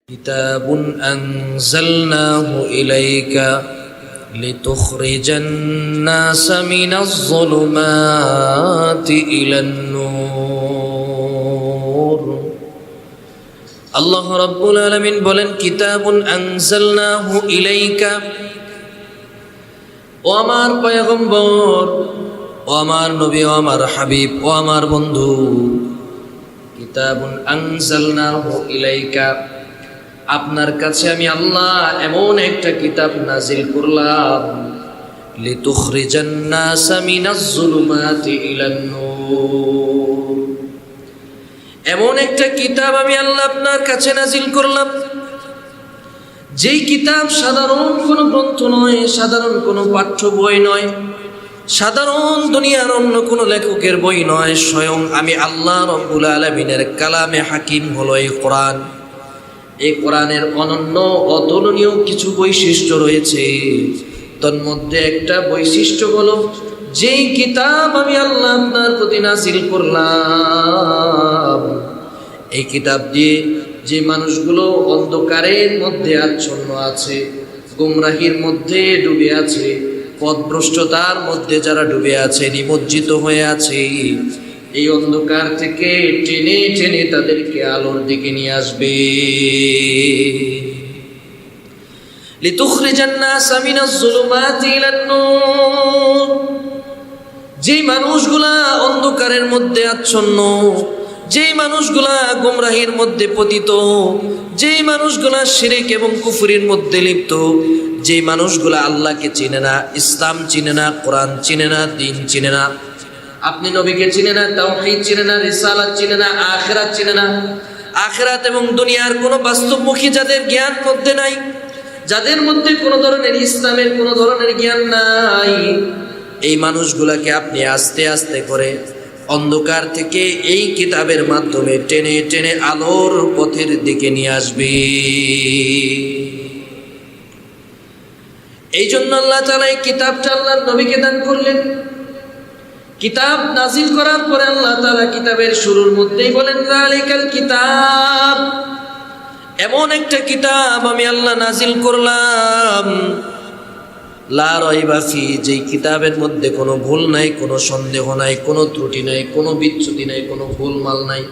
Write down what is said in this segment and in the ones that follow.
كتاب أنزلناه إليك لتخرج الناس من الظلمات إلى النور الله رب العالمين বলেন কিতাব আনজালনাহু ইলাইকা ও আমার পয়গম্বর ও আমার নবী ও আমার হাবিব ও আমার বন্ধু কিতাবুন আনজালনাহু ইলাইকা আপনার কাছে আমি আল্লাহ এমন একটা কিতাব নাজিল করলাম লিতুখরিজান নাসা মিনাজ যুলুমাতি ইলান নূর এমন একটা কিতাব আমি আল্লাহ আপনার কাছে নাজিল করলাম যেই কিতাব সাধারণ কোনো গ্রন্থ নয়, সাধারণ কোনো পাঠ্য বই নয়, সাধারণ দুনিয়ার অন্য কোনো লেখকের বই নয়, স্বয়ং আমি আল্লাহ রব্বুল আলামিনের কালামে হাকিম হলো এই কোরআন। এই কোরআনের অনন্য অতুলনীয় কিছু বৈশিষ্ট্য রয়েছে। তন্মধ্যে একটা বৈশিষ্ট্য হলো যেই কিতাব আমি আল্লাহ আপনার প্রতি নাযিল করলাম, এই কিতাব দিয়ে যে মানুষগুলো অন্ধকারের মধ্যে আচ্ছন্ন আছে, গুমরাহির মধ্যে ডুবে আছে, পথভ্রষ্টতার মধ্যে যারা ডুবে আছে, নিমজ্জিত হয়ে আছে, এই অন্ধকার থেকে টেনে টেনে তাদেরকে আলোর দিকে নিয়ে আসবে। লিতুখরিজান নাসা মিনাজ যুলুমাতি ইলান নূর যেই মানুষগুলা অন্ধকারের মধ্যে আচ্ছন্ন, যেই মানুষগুলা গুমরাহির মধ্যে পতিত, যেই মানুষগুলা শিরক এবং কুফরির মধ্যে লিপ্ত, যেই মানুষগুলা আল্লাহকে চিনে না, ইসলাম চিনে না, কোরআন চিনে না, দ্বীন চিনে না, আপনি নবীকে চিনে না, তাওহীদ চিনে না, রিসালাত চিনে না, আখিরাত চিনে না, আখিরাত এবং দুনিয়ার কোনো বাস্তবমুখী যাদের জ্ঞান মধ্যে নাই, যাদের মধ্যে কোনো ধরনের ইসলামের কোনো ধরনের জ্ঞান নাই, এই মানুষগুলাকে আপনি আস্তে আস্তে করে অন্ধকার থেকে এই কিতাবের মাধ্যমে টেনে টেনে আলোর পথের দিকে নিয়ে আসবে। এই জন্য আল্লাহ তাআলা এই কিতাবটা আল্লাহর নবীকে দান করলেন। কিতাব নাজিল করার পরে আল্লাহ তাআলা কিতাবের শুরুর মধ্যেই বলেন যালিকাল কিতাব এমন একটা কিতাব আমি আল্লাহ নাজিল করলাম লা রাইবা ফি যেই কিতাবের মধ্যে কোনো ভুল নাই, কোনো সন্দেহ নাই, কোনো ত্রুটি নাই, কোনো বিচ্যুতি নাই, কোনো ভুলমাল নাই,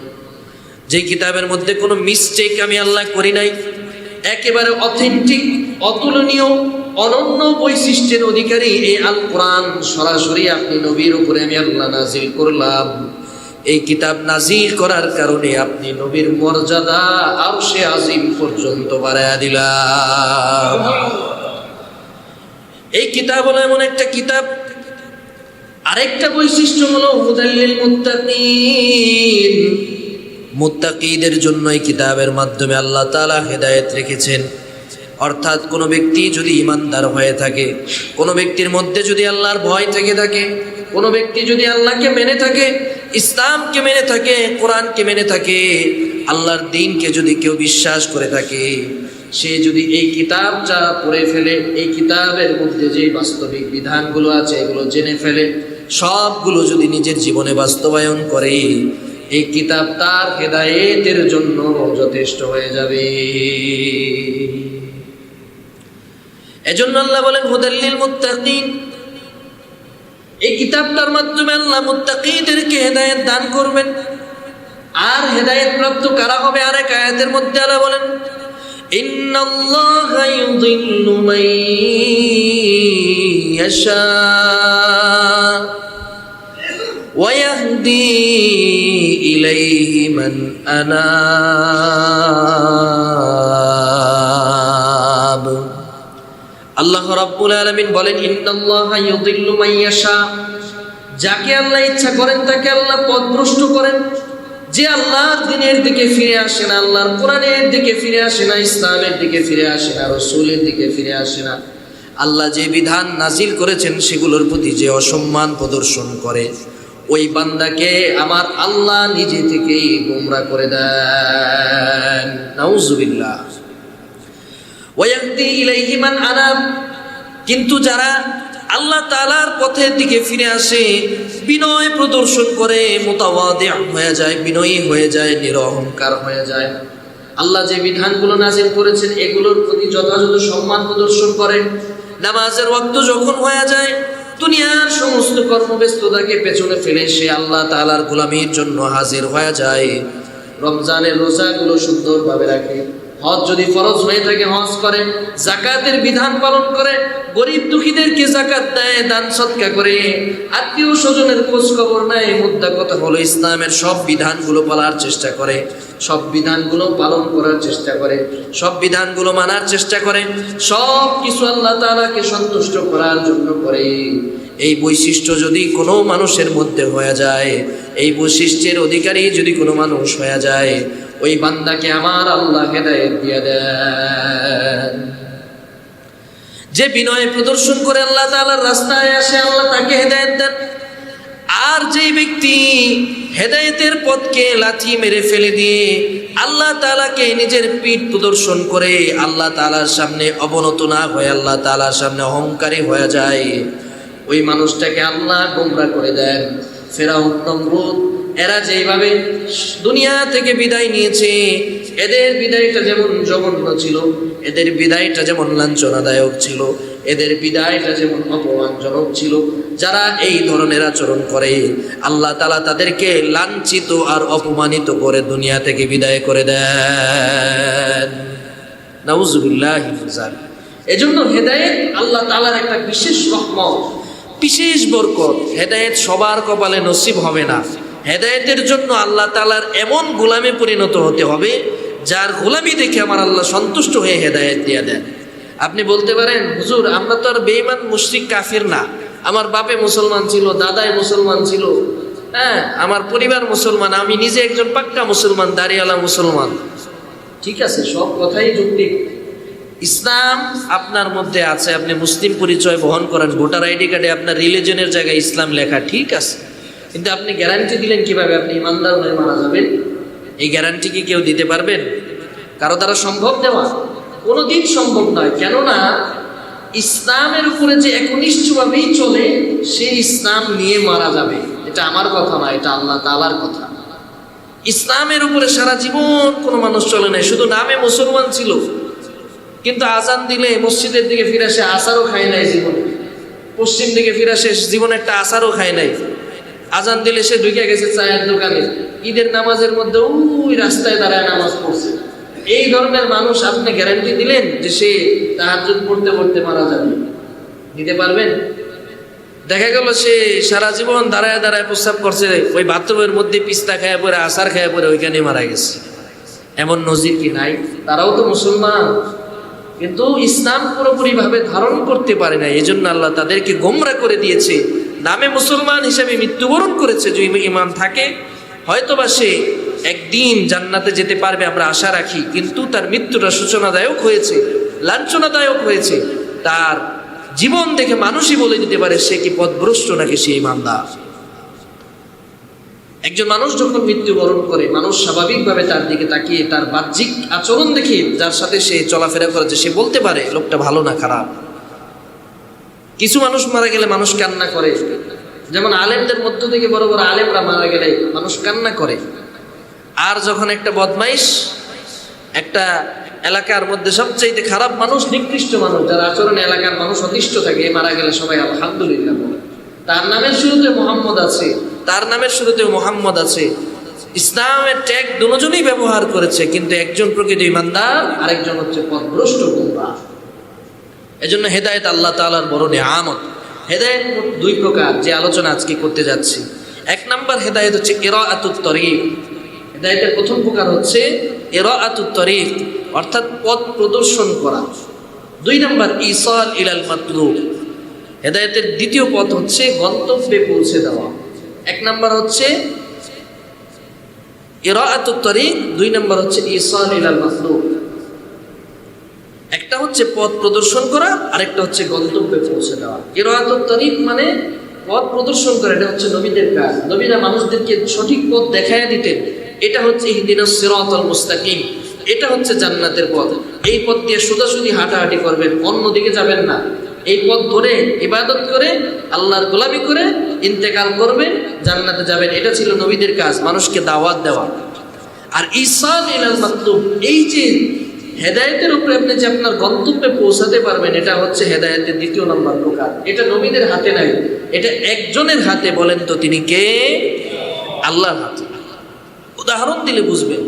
যেই কিতাবের মধ্যে কোনো মিস্টেক আমি আল্লাহ করি নাই, একেবারে অথেন্টিক, অতুলনীয়, অনন্য বৈশিষ্ট্যের অধিকারী এই আল কোরআন সরাসরি আপনি নবীর উপরে আমি আল্লাহ নাজিল করলাম। এই কিতাব নাজিল করার কারণে আপনি নবীর মর্যাদা আরশে আজিম পর্যন্ত বাড়ায়া দিলাম। এই কিতাব হলো এমন একটা কিতাব, আরেকটা বৈশিষ্ট্য হলো হুদাল্লিল মুত্তাকিন মুত্তাকিদের জন্য এই কিতাবের মাধ্যমে আল্লাহ তাআলা হেদায়েত রেখেছেন। অর্থাৎ কোনো ব্যক্তি যদি ইমানদার হয়ে থাকে, কোনো ব্যক্তির মধ্যে যদি আল্লাহর ভয় থেকে থাকে, কোনো ব্যক্তি যদি আল্লাহকে মেনে থাকে, ইসলামকে মেনে থাকে, কোরআনকে মেনে থাকে, আল্লাহর দ্বীনকে যদি কেউ বিশ্বাস করে থাকে, সে যদি এই কিতাবটা পড়ে ফেলে, এই কিতাবের মধ্যে যে বাস্তবিক বিধানগুলো আছে এগুলো জেনে ফেলে, সবগুলো যদি নিজের জীবনে বাস্তবায়ন করে, এই কিতাব তার হেদায়েতের জন্য যথেষ্ট হয়ে যাবে। এজন্য আল্লাহ বলেন হুদাল্লিল মুত্তাকিন। এই কিতাবটার মাধ্যমে আল্লাহ মুত্তাকিদেরকে হেদায়েত দান করবেন। আর হেদায়েত প্রাপ্ত কারা হবে? আরেক আয়াতের মধ্যে আল্লাহ বলেন ইন্নাল্লাহা ইউযিল্লু মান ইয়াশা ওয়া ইয়াহদি ইলাইহি মান আনাব। আল্লাহ রাব্বুল আলামিন বলেন ইন্নাল্লাহা ইউযিল্লু মান ইয়াশা, যাকে আল্লাহ ইচ্ছা করেন তাকে আল্লাহ পথভ্রষ্ট করেন। যে আল্লাহর দ্বীনের দিকে ফিরে আসে না, আল্লাহর কোরআনের দিকে ফিরে আসে না, ইসলামের দিকে ফিরে আসে না, রাসূলের দিকে ফিরে আসে না, আল্লাহ যে বিধান নাজিল করেছেন সেগুলোর প্রতি যে অসম্মান প্রদর্শন করে, ওই বান্দাকে আমার আল্লাহ নিজে থেকেই গোমরা করে দেন। নাউযুবিল্লাহ। ওয়ায়াহদি ইলাইহি মান আনাব, কিন্তু যারা আল্লাহ তাআলার পথের দিকে ফিরে আসে, বিনয় প্রদর্শন করে, মুতাওয়াদি হয়ে যায়, বিনয়ী হয়ে যায়, নিরহংকার হয়ে যায়, আল্লাহ যে বিধানগুলো নাযিল করেছেন এগুলোর প্রতি যথাযথ সম্মান প্রদর্শন করে। নামাজের ওয়াক্ত যখন হয়ে যায়, দুনিয়ার সমস্ত কর্মব্যস্ততাকে পেছনে ফেলে সে আল্লাহ তাআলার গোলামির জন্য হাজির হয়ে যায়। রমজানের রোজাগুলো সুন্দরভাবে রাখে, হজ যদি ফরজ হয়ে থাকে হজ করে, যাকাতের বিধান পালন করে, গরিব দুঃখীদেরকে যাকাত দেয়, দান সদকা করে, আত্মীয় স্বজনের খোঁজ খবর নেয়। মুদ্রা কথা হলো ইসলামের সব বিধানগুলো পালার চেষ্টা করে, সব বিধানগুলো পালন করার চেষ্টা করে, সব বিধানগুলো মানার চেষ্টা করে, সব কিছু আল্লাহ তাআলাকে সন্তুষ্ট করার জন্য করে। এই বৈশিষ্ট্য যদি কোনো মানুষের মধ্যে হয়ে যায়, এই বৈশিষ্ট্যের অধিকারী যদি কোনো মানুষ হয়ে যায়, ওই বান্দাকে আমার আল্লাহ হেদায়েত দিয়ে দেন। যে বিনয় প্রদর্শন করে আল্লাহ তাআলার রাস্তায় আসে, আল্লাহ তাকে হেদায়েত দেন। আর যেই ব্যক্তি হেদায়েতের পথকে লাথি মেরে ফেলে দিয়ে আল্লাহ তাআলাকে নিজের পিঠ প্রদর্শন করে আল্লাহ তাআলার সামনে অবনত না হয়ে আল্লাহ তাআলার সামনে অহংকারী হয়ে যায়, ওই মানুষটাকে আল্লাহ গোমরা করে দেন। ফেরাউন, নমরুদ, এরা যেভাবে দুনিয়া থেকে বিদায় নিয়েছে, এদের বিদায়টা যেমন জঘন্য ছিল, এদের বিদায়টা যেমন লাঞ্ছনাদায়ক ছিল, এদের বিদায়টা যেমন অপমানজনক ছিল, যারা এই ধরনের আচরণ করে আল্লাহ তাআলা তাদেরকে লাঞ্ছিত আর অপমানিত করে দুনিয়া থেকে বিদায় করে দেন। নাউজুবিল্লাহি মিন যালিক। এজন্য হেদায়েত আল্লাহ তাআলার একটা বিশেষ রহমত, বিশেষ বরকত। হেদায়েত সবার কপালে নসিব হবে না। হেদায়েতের জন্য আল্লাহ তাআলার এমন গোলামে পরিণত হতে হবে যার গোলামি দেখে আমার আল্লাহ সন্তুষ্ট হয়ে হেদায়েত দিয়ে দেন। আপনি বলতে পারেন, হুজুর আমরা তো আর বেঈমান মুশরিক কাফির না, আমার বাপে মুসলমান ছিল, দাদাই মুসলমান ছিল, হ্যাঁ আমার পরিবার মুসলমান, আমি নিজে একজন পাক্কা মুসলমান, দাড়িওয়ালা মুসলমান। ঠিক আছে, সব কথাই যৌক্তিক। ইসলাম আপনার মধ্যে আছে, আপনি মুসলিম পরিচয় বহন করেন, ভোটার আইডি কার্ডে আপনার রিলিজনের জায়গায় ইসলাম লেখা, ঠিক আছে, কিন্তু আপনি গ্যারান্টি দিলেন কিভাবে আপনি ইমানদার হয়ে মারা যাবেন? এই গ্যারান্টি কি কেউ দিতে পারবেন? কারো দ্বারা সম্ভব দেওয়া? কোনোদিন সম্ভব নয়। কেননা ইসলামের উপরে যে একনিষ্ঠভাবেই চলে সে ইসলাম নিয়ে মারা যাবে। এটা আমার কথা না, এটা আল্লাহ তাআলার কথা। ইসলামের উপরে সারা জীবন কোনো মানুষ চলে নাই, শুধু নামে মুসলমান ছিল, কিন্তু আজান দিলে মসজিদের দিকে ফিরে আসে, আসারও খায় নাই জীবনে, পশ্চিম দিকে ফিরে আসে জীবনে একটা আসারও খায় নাই। আজান দিলে সে ঢুকে গেছে চায়ের দোকানে, ঈদের নামাজের মধ্যে ওই রাস্তায় দাঁড়ায় নামাজ পড়ছে। এই ধরনের মানুষ আপনি গ্যারান্টি দিলেন যে সে তাহাজ্জুদ পড়তে পড়তে মারা যাবে? দিতে পারবেন? দেখা গেল সে সারা জীবন দাঁড়ায় দাঁড়ায় প্রস্রাব করছে, ওই বাথরুমের মধ্যে পিস্তা খায় পরে, আসার খায় পরে ওইখানে মারা গেছে। এমন নজির কি নাই? তারাও তো মুসলমান, কিন্তু ইসলাম পুরোপুরি ভাবে ধারণ করতে পারে না। এই জন্য আল্লাহ তাদেরকে গোমরা করে দিয়েছে। নামে মুসলমান হিসেবে মৃত্যুবরণ করেছে। যদি ইমান থাকে হয়তোবা সে একদিন জান্নাতে যেতে পারবে, আমরা আশা রাখি, কিন্তু তার মৃত্যুটা সূচনাদায়ক হয়েছে, লাঞ্ছনাদায়ক হয়েছে। তার জীবন দেখে মানুষই বলে দিতে পারে সে কি পথভ্রষ্ট নাকি সে ইমানদার। একজন মানুষ যখন মৃত্যুবরণ করে, মানুষ স্বাভাবিকভাবে তার দিকে তাকিয়ে তার বাহ্যিক আচরণ দেখে যার সাথে সে চলাফেরা করেছে সে বলতে পারে লোকটা ভালো না খারাপ। কিছু মানুষ মারা গেলে মানুষ কান্না করে, যেমন আলেমদের মধ্য থেকে বড় বড় আলেমরা মারা গেলে মানুষ কান্না করে। আর যখন একটা বদমাইশ, একটা এলাকার মধ্যে সবচাইতে খারাপ মানুষ, নিকৃষ্ট মানুষ, যার আচরণে এলাকার মানুষ অতিষ্ঠ থাকে, মারা গেলে সবাই আলহামদুলিল্লাহ বলে। তার নামের শুরুতে মোহাম্মদ আছে, তার নামের শুরুতে মোহাম্মদ আছে। ইসলামের ট্যাগ দুজনেই ব্যবহার করেছে, কিন্তু একজন প্রকৃত ইমানদার, আরেকজন হচ্ছে পথভ্রষ্ট গোমরাহ। এজন্য হেদায়েত আল্লাহ তাআলার বড় নিয়ামত। হেদায়েত দুই প্রকার, যে আলোচনা আজকে করতে যাচ্ছি। এক নাম্বার হেদায়েত হচ্ছে ইরাআতুত তরিক। হেদায়েতের প্রথম প্রকার হচ্ছে ইরাআতুত তরিক, অর্থাৎ পথ প্রদর্শন করা। দুই নাম্বার ইসাল ইলাল মাতলুব। হেদায়েতের দ্বিতীয় পথ হচ্ছে গন্তব্যে পৌঁছে দেওয়া। এক নাম্বার হচ্ছে ইরাআতুত তরিক, দুই নাম্বার হচ্ছে ইসাল ইলাল মাতলুব। একটা হচ্ছে পথ প্রদর্শন করা, আরেকটা হচ্ছে গন্তব্যে পৌঁছে দেওয়া। ইরাআতুত তরিক মানে পথ প্রদর্শন করা, এটা হচ্ছে নবীদের কাজ। নবীরা মানুষদেরকে সঠিক পথ দেখায় দিতেন। এটা হচ্ছে ইহদিনাস সিরাতাল মুস্তাকিম, এটা হচ্ছে জান্নাতের পথ। এই পথ দিয়ে সোজাসুজি হাঁটাহাঁটি করবেন, অন্যদিকে যাবেন না। এই পথ ধরে ইবাদত করে আল্লাহর গোলামি করে ইন্তেকাল করবেন, জান্নাতে যাবেন। এটা ছিল নবীদের কাজ, মানুষকে দাওয়াত দেওয়া। আর ইসাল ইলাল মাতলুব, এই যে হেদায়েতের উপরে আপনি যে আপনার গন্তব্যে পৌঁছাতে পারবেন, এটা হচ্ছে হেদায়েতের দ্বিতীয় নম্বর প্রকার। এটা নবীদের হাতে নাই, এটা একজনের হাতে। বলেন তো তিনি কে? আল্লাহর হাতে। উদাহরণ দিলে বুঝবেন।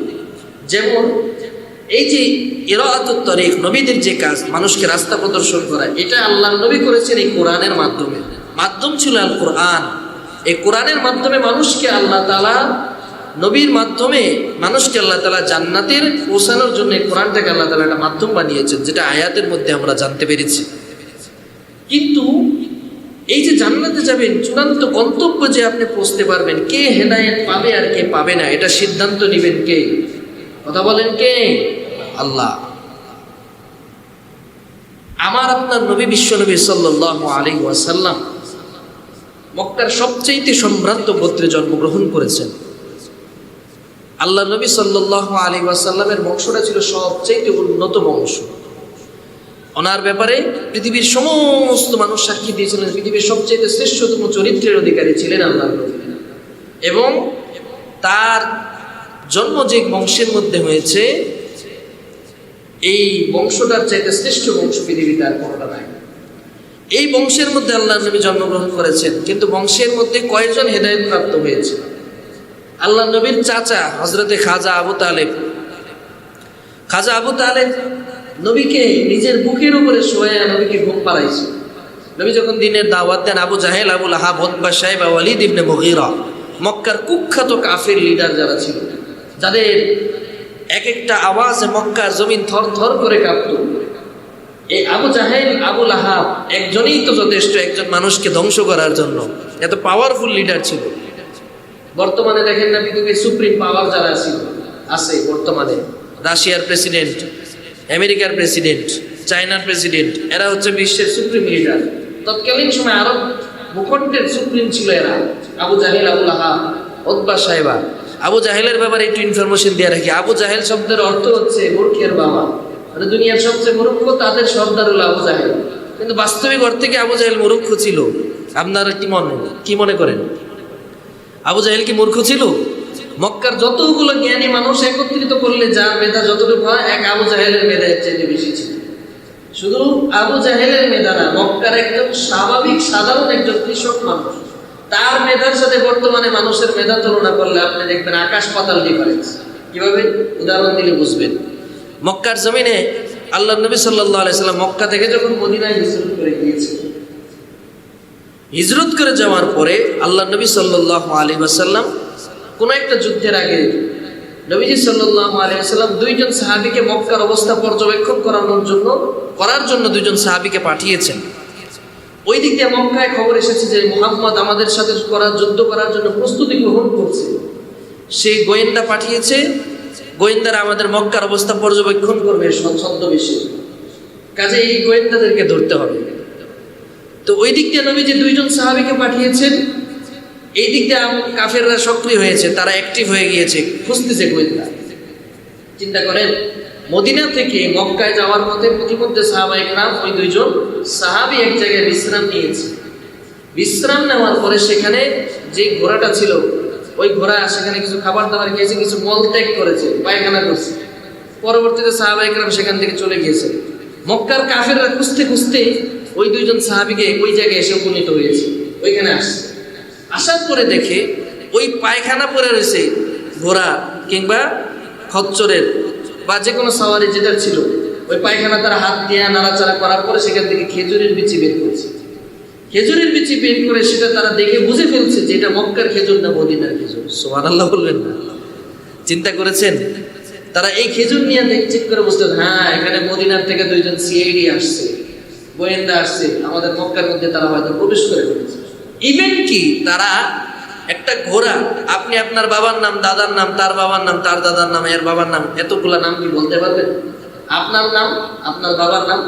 যেমন এই যে ইরাআতুত তরিক, নবীদের যে কাজ, মানুষকে রাস্তা প্রদর্শন করা, এটা আল্লাহর নবী করেছেন এই কোরআনের মাধ্যমে। মাধ্যম ছিল আল কোরআন। এই কোরআনের মাধ্যমে মানুষকে আল্লাহ তাআলা, নবীর মাধ্যমে মানুষকে আল্লাহ তাআলা জান্নাতের পৌঁছানোর জন্য এই কোরআনটাকে আল্লাহ তাআলা একটা মাধ্যম বানিয়েছেন, যেটা আয়াতের মধ্যে আমরা জানতে পেরেছি। কিন্তু এই যে জান্নাতে যাবেন, চূড়ান্ত গন্তব্য যে আপনি পৌঁছতে পারবেন, কে হেদায়েত পাবে আর কে পাবে না, এটা সিদ্ধান্ত নেবেন কে? কথা বলেন কে? আল্লাহ। আমার আপনার নবী বিশ্বনবী সাল্লাল্লাহু আলাইহি ওয়াসাল্লাম মক্কার সবচেয়ে সম্ভ্রান্ত গোত্রে জন্মগ্রহণ করেছেন। আল্লাহ নবী সাল্লাল্লাহু আলাইহি ওয়াসাল্লামের বংশটা ছিল সবচেয়ে উন্নত বংশ। ওনার ব্যাপারে পৃথিবীর সমস্ত মানুষ সাক্ষী দিয়েছিলেন, পৃথিবীর সবচেয়ে শ্রেষ্ঠতম চরিত্রের অধিকারী ছিলেন আল্লাহ নবী। এবং তার জন্ম যে বংশের মধ্যে হয়েছে, এই বংশটার চাইতে শ্রেষ্ঠ বংশ পৃথিবীতে আর কোনটা নাই। এই বংশের মধ্যে আল্লাহ নবী জন্মগ্রহণ করেছেন। কিন্তু বংশের মধ্যে কয়জন হেদায়েত প্রাপ্ত হয়েছে? আল্লাহ নবীর চাচা হযরতে খাজা আবু তালেব। খাজা আবু তালেব নবীকে নিজের বুকের উপরে শোয়া নবীকে ঘুম পাড়াইছে। নবী যখন দিনের দাওয়াত দেন, আবু জাহেল, আবু লাহাব, উতবা, শাইবা, ওয়ালিদ ইবনে মুগীরা, মক্কার কুখ্যাত কাফের লিডার যারা ছিল, যাদের এক একটা আওয়াজে মক্কার জমিন থর থর করে কাঁপত, এই আবু জাহেল, আবু লাহাব একজনই তো যথেষ্ট একজন মানুষকে ধ্বংস করার জন্য। এত পাওয়ারফুল লিডার ছিল। বর্তমানে দেখেন না পৃথিবীর সুপ্রিম পাওয়ার যারা আছে বর্তমানে, রাশিয়ার প্রেসিডেন্ট, আমেরিকার প্রেসিডেন্ট, চায়নার প্রেসিডেন্ট, এরা হচ্ছে বিশ্বের সুপ্রিম লিডার। তৎকালীন সময় আরব ভূখণ্ডের সুপ্রিম ছিল এরা, আবু জাহেল, আবু লাহাব, উতবা, শাইবা। আবু জাহেলের ব্যাপারে একটু ইনফরমেশন দিয়ে রাখি। আবু জাহেল শব্দের অর্থ হচ্ছে মূর্খের বাবা। মানে দুনিয়ার সবচেয়ে মূর্খ তাদের সর্দার হলো আবু জাহেল। কিন্তু বাস্তবিক অর্থে কি আবু জাহেল মূর্খ ছিল? আপনারা কি মনে করেন? আবু জাহেল কি মূর্খ ছিল? মক্কার যতগুলো জ্ঞানী মানুষ একত্রিত করলে যার মেধা যতটুকু হয়, এক আবু জাহেলের মেধা এর চাইতে বেশি ছিল। শুধু আবু জাহেলের মেধা না, মক্কার একজন স্বাভাবিক সাধারণ একজন কৃষক মানুষ, তার মেধার সাথে বর্তমানে মানুষের মেধা তুলনা করলে আপনি দেখবেন আকাশ পাতাল ডিফারেন্স। কিভাবে? উদাহরণ দিলে বুঝবেন। মক্কার জমিনে আল্লাহ নবী সাল্লাল্লাহু আলাইহি সাল্লাম মক্কা থেকে যখন মদিনায় হিজরত করে গিয়েছেন, হিজরত করে যাওয়ার পরে আল্লাহ নবী সাল্লাল্লাহু আলাইহি ওয়াসাল্লাম কোন একটা যুদ্ধের আগে নবীজি সাল্লাল্লাহু আলাইহি ওয়াসাল্লাম দুইজন সাহাবীকে মক্কার অবস্থা পর্যবেক্ষণ করার জন্য দুইজন সাহাবীকে পাঠিয়েছেন। ওই দিক দিয়ে মক্কায় খবর এসেছে যে মুহাম্মদ আমাদের সাথে যুদ্ধ করার জন্য প্রস্তুতি গ্রহণ করছে। সেই গোয়েন্দা পাঠিয়েছে, গোয়েন্দারা আমাদের মক্কার অবস্থা পর্যবেক্ষণ করবে ছদ্মবেশে, কাজে এই গোয়েন্দাদেরকে ধরতে হবে। তো ওই দিক দিয়ে নবীজি দুইজন সাহাবীকে পাঠিয়েছেন। এই দিক দিয়ে কাফেররা সক্রিয় হয়েছে, তারা অ্যাক্টিভ হয়ে গিয়েছে, খুঁজতেছে গোয়েন্দা। চিন্তা করেন, মদিনা থেকে মক্কায় যাওয়ার পথে প্রতিমধ্যে সাহাবায়ে কেরাম ওই দুইজন সাহাবী এক জায়গায় বিশ্রাম নিয়েছে। বিশ্রাম নেওয়ার পরে সেখানে যে ঘোড়াটা ছিল, ওই ঘোড়া সেখানে কিছু খাবার দাবার খেয়েছে, কিছু মল ত্যাগ করেছে, পায়খানা করছে। পরবর্তীতে সাহাবায়ে কেরাম সেখান থেকে চলে গিয়েছে। মক্কার কাফেররা খুঁজতে খুঁজতে ওই দুইজন সাহাবীকে ওই জায়গায় এসে উপনীত হয়েছে, ওইখানে আসছে। আসার পরে দেখে ওই পায়খানা পরে রয়েছে ঘোড়া কিংবা খচ্চরের বা যে কোনো সাওয়ারি যেটা ছিল, ওই পায়খানা তারা হাত দিয়ে নাড়াচাড়া করার পরে সেখান থেকে খেজুরের বিচি বের করছে। খেজুরের বিচি বের করে সেটা তারা দেখে বুঝে ফেলছে যে এটা মক্কার খেজুর না মদিনার খেজুর। সুবহানাল্লাহ বলবেন না? চিন্তা করেছেন? তারা এই খেজুর নিয়ে চেক করে বুঝতে, হ্যাঁ এখানে মদিনার থেকে দুইজন সিআইডি আসছে, গোয়েন্দা আসছে, আমাদের মক্কার মধ্যে তারা হয়তো প্রবেশ করে ফেলেছে। ইভেন কি তারা একটা ঘোড়া, আপনি আপনার বাবার নাম, দাদার নাম, তার বাবার নাম, তার দাদার নাম, এর বাবার নাম, এতগুলা নাম কি বলতে পারবেন? আপনার নাম, আপনার বাবার নাম,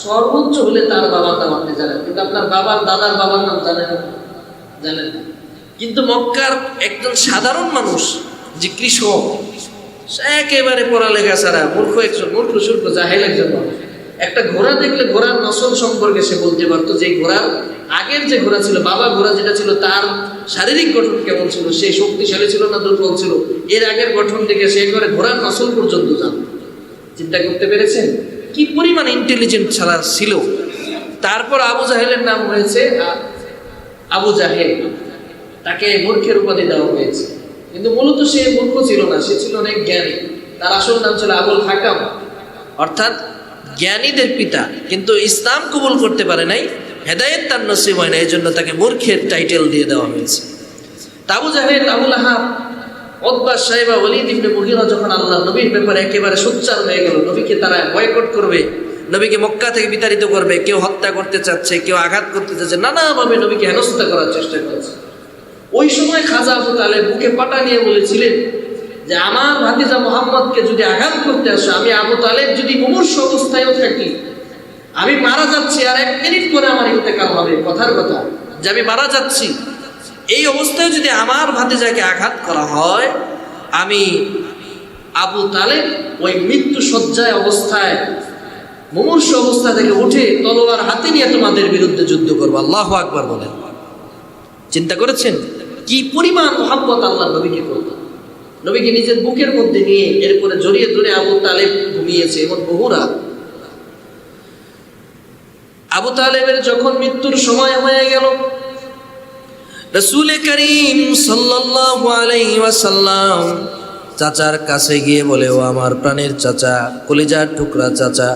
সর্বোচ্চ হলে তার বাবার নাম আপনি জানেন, কিন্তু আপনার বাবার দাদার বাবার নাম জানেন না। কিন্তু মক্কার একজন সাধারণ মানুষ যে কৃষক, একেবারে পড়ালেখা ছাড়া মূর্খ একজন, মূর্খ সূর্খ জাহেল একজন মানুষ, একটা ঘোড়া দেখলে ঘোড়ার নসল সম্পর্কে সে বলতে পারতো যে ঘোড়ার আগের যে ঘোড়া ছিল, বাবা ঘোড়া যেটা ছিল তার শারীরিক গঠন কেমন ছিল, সে শক্তিশালী ছিল না দুর্বল ছিল, এর আগের গঠন থেকে সে করে ঘোড়ার নসল পর্যন্ত জানত। চিন্তা করতে পেরেছেন কি পরিমাণ ইন্টেলিজেন্ট ছাড়া ছিল। তারপর আবু জাহেলের নাম হয়েছে আবু জাহেল, তাকে মূর্খের উপাধি দেওয়া হয়েছে, কিন্তু মূলত সে মূর্খ ছিল না, সে ছিল অনেক জ্ঞানী। তার আসল নাম ছিল আবুল হাকাম, অর্থাৎ জ্ঞানীদের পিতা, কিন্তু ইসলাম কবুল করতে পারে নাই, হেদায়েত তার নসিব হয় না, এই জন্য তাকে মূর্খের টাইটেল দিয়ে দেওয়া হয়েছে। আবু জাহেল, আবু লাহাব, উতবা, শাইবা, ওয়ালিদ ইবনে মুগীরা যখন আল্লাহর নবীর ব্যাপারে একেবারে সোচ্চার হয়ে গেল, নবীকে তারা বয়কট করবে, নবীকে মক্কা থেকে বিতাড়িত করবে, কেউ হত্যা করতে চাচ্ছে, কেউ আঘাত করতে চাচ্ছে, নানাভাবে নবীকে হেনস্থা করার চেষ্টা করেছে। ওই সময় খাজা আবু তালেব বুকে পাটা নিয়ে বলেছিলেন যে আমার ভাতিজা মুহাম্মদকে যদি আঘাত করতে আসে, আমি আবু তালেব যদি মুমূর্ষু অবস্থায়ও থাকি, আমি মারা যাচ্ছি, আর 1 মিনিট পরে আমার ইন্তেকাল হবে, কথার কথা যে আমি মারা যাচ্ছি, এই অবস্থায় যদি আমার ভাতিজাকে আঘাত করা হয়, আমি আবু তালেব ওই মৃত্যু শয্যায় অবস্থায়, মুমূর্ষু অবস্থা থেকে উঠে তলোয়ার হাতে নিয়ে তোমাদের বিরুদ্ধে যুদ্ধ করবো। আল্লাহু আকবার বলেন। চিন্তা করেছেন কি পরিমাণ মুহাব্বত আল্লাহর নবীকে করত। নবীকে নিজের বুকের মধ্যে নিয়ে এরপরে জড়িয়ে ধরে আবু তালেব ঘুমিয়েছে, এমন বহু রাত। আবু তালেবের যখন মৃত্যুর সময় হয়ে গেল, রাসূল করিম সাল্লাল্লাহু আলাইহি ওয়াসাল্লাম চাচার কাছে গিয়ে বলে, ও আমার প্রাণের চাচা, কলিজার টুকরা চাচা,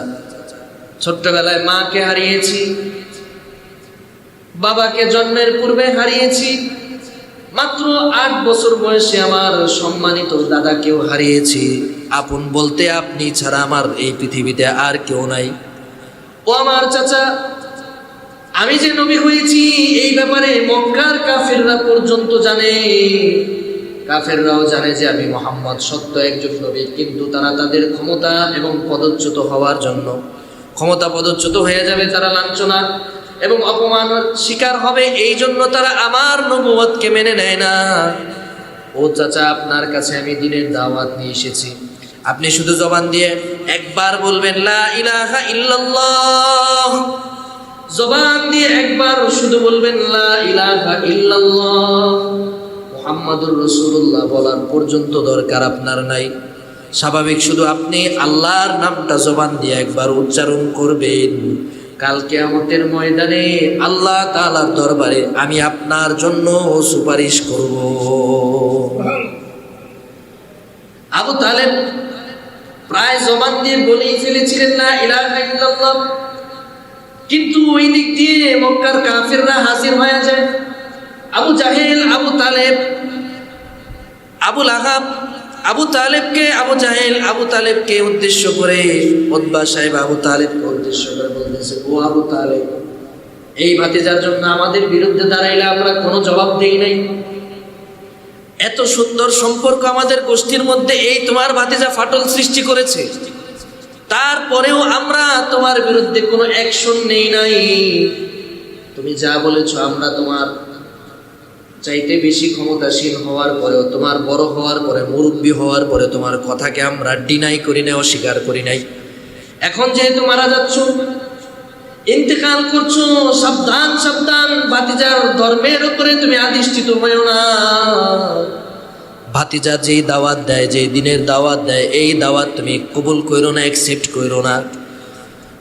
ছোট্টবেলায় মাকে হারিয়েছি, বাবাকে জন্মের পূর্বে হারিয়েছি, মাত্র 8 বছর বয়সে আমার সম্মানিত দাদাকেও হারিয়েছি, আপন বলতে আপনি ছাড়া আমার এই পৃথিবীতে আর কেউ নাই। ও আমার চাচা, আমি যে নবী হয়েছি এই ব্যাপারে মক্কার কাফেররা পর্যন্ত জানে, কাফেররাও জানে যে আমি মুহাম্মদ সত্য একজন নবী, কিন্তু তারা তাদের ক্ষমতা এবং পদচ্যুত হওয়ার জন্য, ক্ষমতা পদচ্যুত হয়ে যাবে, তারা লাঞ্ছনা এবং অপমানের শিকার হবে, এই জন্য তারা আমার নবুয়তকে মেনে নেয় না। ও চাচা, আপনার কাছে আমি দ্বীনের দাওয়াত নিয়ে এসেছি, আপনি শুধু জবান দিয়ে একবার বলবেন লা ইলাহা ইল্লাল্লাহ, জবান দিয়ে একবার শুধু বলবেন লা ইলাহা ইল্লাল্লাহ মুহাম্মাদুর রাসূলুল্লাহ বলার পর্যন্ত দরকার আপনার নাই। স্বাভাবিক শুধু আপনি আল্লাহর নামটা জবান দিয়ে একবার উচ্চারণ করবেন, কাল কিয়ামতের ময়দানে আল্লাহ তাআলার দরবারে আমি আপনার জন্য সুপারিশ করব। আবু তালেব প্রায় জবান দিয়ে বলেই ফেলেছিলেন লা ইলাহা ইল্লাল্লাহ, কিন্তু ওই দিক দিয়ে মক্কার কাফেররা হাজির হয়ে যায়। আবু জাহেল, আবু তালেব, আবু লাহাব, আবু তালেবকে, আবু জাহেল আবু তালেবকে উদ্দেশ্য করে, উতবা সাহেব আবু তালেবকে উদ্দেশ্য করে বলতেছে, ও আবু তালেব, এই ভাতিজার জন্য আমাদের বিরুদ্ধে দাঁড়াইলে আমরা কোনো জবাব দেই নাই, এত সুন্দর সম্পর্ক আমাদের গোষ্ঠীর মধ্যে, এই তোমার ভাতিজা ফাটল সৃষ্টি করেছে, তারপরেও আমরা তোমার বিরুদ্ধে কোনো অ্যাকশন নেই নাই, তুমি যা বলেছো আমরা তোমার চাইতে বেশি ক্ষমতাসীন হওয়ার পরেও, তোমার বড় হওয়ার পরে, মুরব্বী হওয়ার পরে তোমার কথাকে আমরা ডিনাই করি নাই, অস্বীকার করি নাই। এখন যেহেতু মারা যাচ্ছ, ইন্তেকাল করছো, সাবধান সাবধান, ভাতিজার ধর্মের উপরে তুমি আদিষ্ঠিত হয়েও না। ভাতিজা যেই দাওয়াত দেয়, যেই দিনের দাওয়াত দেয়, এই দাওয়াত তুমি কবুল করো না, অ্যাকসেপ্ট করো না।